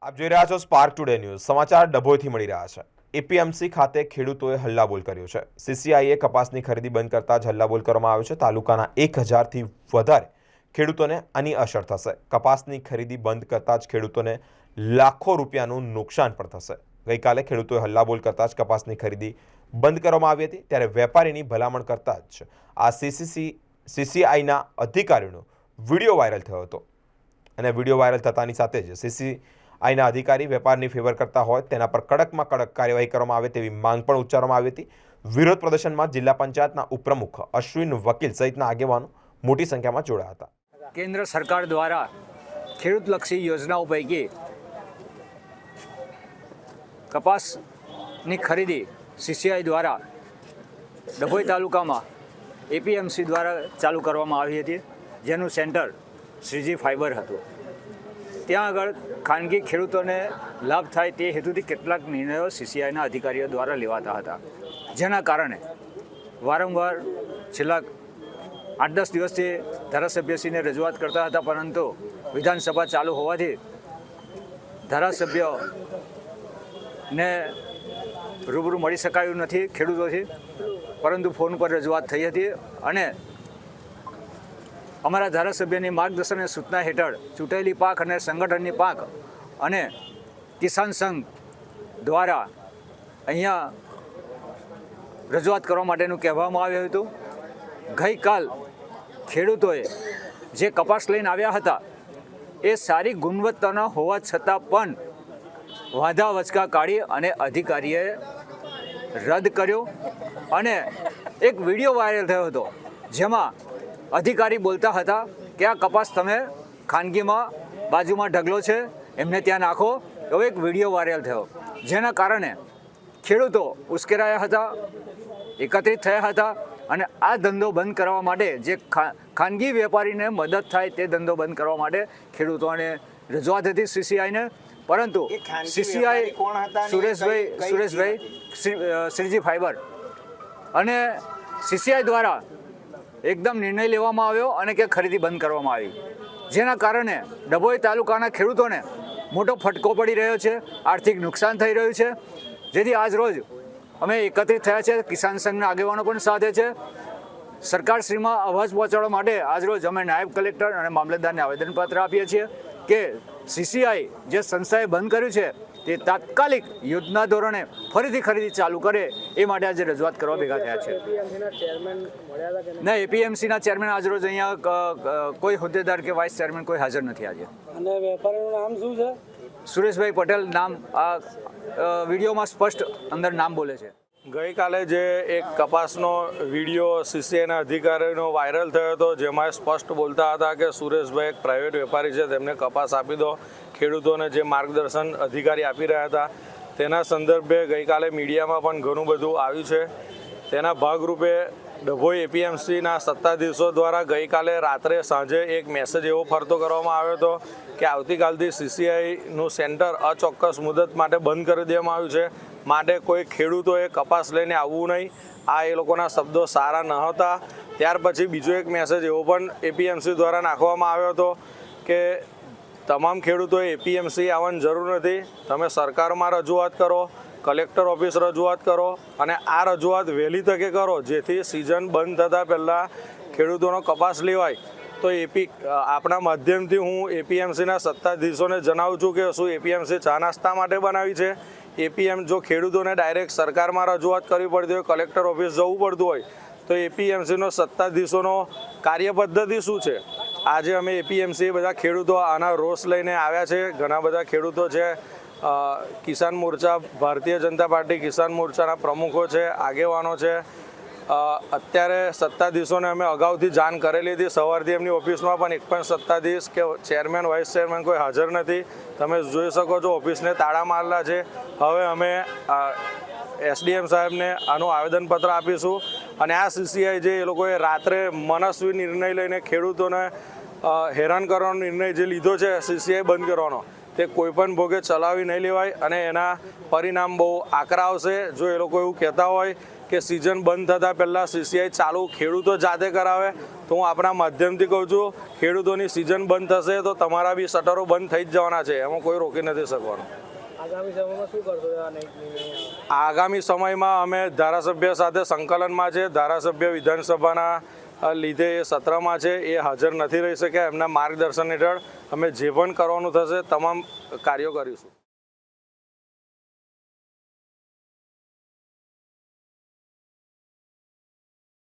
આપ જોઈ રહ્યા છો સ્પાર્ક ટુડે ન્યૂઝ. સમાચાર ડભોઈથી મળી રહ્યા છે. એપીએમસી ખાતે ખેડૂતોએ હલ્લાબોલ કર્યો છે. સીસીઆઈએ કપાસની ખરીદી બંધ કરતા જ હલ્લાબોલ કરવામાં આવ્યો છે. તાલુકાના 1000થી વધારે ખેડૂતોને આની અસર થશે. કપાસની ખરીદી બંધ કરતા જ ખેડૂતોને લાખો રૂપિયાનું નુકસાન પણ થશે. ગઈકાલે ખેડૂતોએ હલ્લાબોલ કરતા જ કપાસની ખરીદી બંધ કરવામાં આવી હતી. ત્યારે વેપારીની ભલામણ કરતા જ આ સીસીઆઈના અધિકારીનો વિડીયો વાયરલ થયો હતો અને વિડીયો વાયરલ થતાની સાથે જ સીસીઆઈના અધિકારી વેપારની ફેવર કરતા હોય તેના પર કડકમાં કડક કાર્યવાહી કરવામાં આવે તેવી માંગ પણ ઉચ્ચારવામાં આવી હતી. વિરોધ પ્રદર્શનમાં જિલ્લા પંચાયતના ઉપપ્રમુખ અશ્વિન વકીલ સહિતના આગેવાનો મોટી સંખ્યામાં જોડાયા હતા. કેન્દ્ર સરકાર દ્વારા ખેડૂતલક્ષી યોજનાઓ પૈકી કપાસની ખરીદી સીસીઆઈ દ્વારા ડભોઈ તાલુકામાં એપીએમસી દ્વારા ચાલુ કરવામાં આવી હતી, જેનું સેન્ટર શ્રીજી ફાઈબર હતું. ત્યાં આગળ ખાનગી ખેડૂતોને લાભ થાય તે હેતુથી કેટલાક નિર્ણયો સીસીઆઈના અધિકારીઓ દ્વારા લેવાતા હતા, જેના કારણે વારંવાર છેલ્લા 8-10 દિવસથી ધારાસભ્યશ્રીને રજૂઆત કરતા હતા, પરંતુ વિધાનસભા ચાલુ હોવાથી ધારાસભ્યને રૂબરૂ મળી શકાયું નથી ખેડૂતોથી, પરંતુ ફોન પર રજૂઆત થઈ હતી. અને અમારા ધારાસભ્યની માર્ગદર્શન અને સૂચના હેઠળ ચૂંટાયેલી પાંખ અને સંગઠનની પાંખ અને કિસાન સંઘ દ્વારા અહીંયા રજૂઆત કરવા માટેનું કહેવામાં આવ્યું હતું. ગઈકાલ ખેડૂતોએ જે કપાસ લઈને આવ્યા હતા એ સારી ગુણવત્તાના હોવા છતાં પણ વાંધા વચકા કાઢી અને અધિકારીએ રદ કર્યો. અને એક વિડીયો વાયરલ થયો હતો, જેમાં અધિકારી બોલતા હતા કે આ કપાસ તમે ખાનગીમાં બાજુમાં ઢગલો છે એમને ત્યાં નાખો. એવો એક વિડીયો વાયરલ થયો, જેના કારણે ખેડૂતો ઉશ્કેરાયા હતા, એકત્રિત થયા હતા અને આ ધંધો બંધ કરવા માટે, જે ખાનગી વેપારીને મદદ થાય તે ધંધો બંધ કરવા માટે ખેડૂતોને રજૂઆત હતી સીસીઆઈને. પરંતુ સીસીઆઈ સુરેશભાઈ શ્રીજી ફાઈબર અને સીસીઆઈ દ્વારા એકદમ નિર્ણય લેવામાં આવ્યો અને કે ખરીદી બંધ કરવામાં આવી, જેના કારણે ડભોઈ તાલુકાના ખેડૂતોને મોટો ફટકો પડી રહ્યો છે, આર્થિક નુકસાન થઈ રહ્યું છે. જેથી આજ રોજ અમે એકત્રિત થયા છે, કિસાન સંઘના આગેવાનો પણ સાથે છે. સરકારશ્રીમાં અવાજ પહોંચાડવા માટે આજરોજ અમે નાયબ કલેક્ટર અને મામલતદારને આવેદનપત્ર આપીએ છીએ કે સીસીઆઈ જે સંસ્થાએ બંધ કર્યું છે તે તાત્કાલિક યુદ્ધના ધોરણે ફરીથી ખરીદી ચાલુ કરે એ માટે આજે રજૂઆત કરવા ભેગા થયા છે. ના, એપીએમસીના ચેરમેન આજરોજ અહીંયા કોઈ હોદ્દેદાર કે વાઇસ ચેરમેન કોઈ હાજર નથી આજે. અને વેપારીનું નામ શું છે? સુરેશભાઈ પટેલ નામ આ વિડીયોમાં સ્પષ્ટ અંદર નામ બોલે છે. ગઈકાલે જે એક કપાસનો વિડીયો સીસીઆઈના અધિકારીનો વાયરલ થયો હતો, જેમાં સ્પષ્ટ બોલતા હતા કે સુરેશભાઈ એક પ્રાઇવેટ વેપારી છે, તેમને કપાસ આપી દો. ખેડૂતોને જે માર્ગદર્શન અધિકારી આપી રહ્યા હતા તેના સંદર્ભે ગઈકાલે મીડિયામાં પણ ઘણું બધું આવ્યું છે. તેના ભાગરૂપે ડભોઈ એપીએમસીના સત્તાધીશો દ્વારા ગઈકાલે રાત્રે સાંજે એક મેસેજ એવો ફરતો કરવામાં આવ્યો હતો કે આવતીકાલથી સીસીઆઈનું સેન્ટર અચોક્કસ મુદત માટે બંધ કરી દેવામાં આવ્યું છે, માટે કોઈ ખેડૂતોએ કપાસ લઈને આવવું નહીં. આ એ લોકોના શબ્દો સારા ન હતા. ત્યાર પછી બીજો એક મેસેજ એવો પણ એપીએમસી દ્વારા નાખવામાં આવ્યો હતો કે તમામ ખેડૂતોએ એપીએમસી આવવાની જરૂર નથી, તમે સરકારમાં રજૂઆત કરો, કલેક્ટર ઓફિસ રજૂઆત કરો અને આ રજૂઆત વહેલી તકે કરો, જેથી સિઝન બંધ થતાં પહેલાં ખેડૂતોનો કપાસ લેવાય. તો આપણા માધ્યમથી હું એપીએમસીના સત્તાધીશોને જણાવું છું કે શું એપીએમસી ચા નાસ્તા માટે બનાવી છે? જો ખેડૂતોને ડાયરેક્ટ સરકારમાં રજૂઆત કરવી પડતી હોય, કલેક્ટર ઓફિસ જવું પડતું હોય, તો એપીએમસીનો સત્તાધીશોનો કાર્યપદ્ધતિ શું છે? આજે અમે એપીએમસી બધા ખેડૂતો આના રોષ લઈને આવ્યા છે. ઘણા બધા ખેડૂતો છે, કિસાન મોરચા, ભારતીય જનતા પાર્ટી કિસાન મોરચાના પ્રમુખો છે, આગેવાનો છે. અત્યારે સત્તાધીશોને અમે અગાઉથી જાણ કરેલી હતી. સવારથી એમની ઓફિસમાં પણ એક પણ સત્તાધીશ કે ચેરમેન વાઇસ ચેરમેન કોઈ હાજર નથી. તમે જોઈ શકો છો ઓફિસને તાળા મારેલા છે. હવે અમે એસડીએમ સાહેબને આનું આવેદનપત્ર આપીશું અને આ સીસીઆઈ જે એ લોકોએ રાત્રે મનસ્વી નિર્ણય લઈને ખેડૂતોને હેરાન કરવાનો નિર્ણય જે લીધો છે સીસીઆઈ બંધ કરવાનો, તે કોઈપણ ભોગે ચલાવી નહીં લેવાય અને એના પરિણામ બહુ આકરા આવશે. જો એ લોકો એવું કહેતા હોય કે સિઝન બંધ થતાં પહેલાં CCI ચાલુ ખેડૂતો જાતે કરાવે. તો હું આપણા માધ્યમથી કહું છું, ખેડૂતોની સિઝન બંધ થશે તો તમારા બી શટરો બંધ થઈ જ જવાના છે, એમાં કોઈ રોકી નથી શકવાનું. આગામી સમયમાં શું કરશો આ નહીં? આગામી સમયમાં અમે ધારાસભ્ય સાથે સંકલનમાં છે. ધારાસભ્ય વિધાનસભાના લીધે એ સત્રમાં છે, એ હાજર નથી રહી શક્યા. એમના માર્ગદર્શન હેઠળ અમે જે પણ કરવાનું થશે તમામ કાર્યો કરીશું.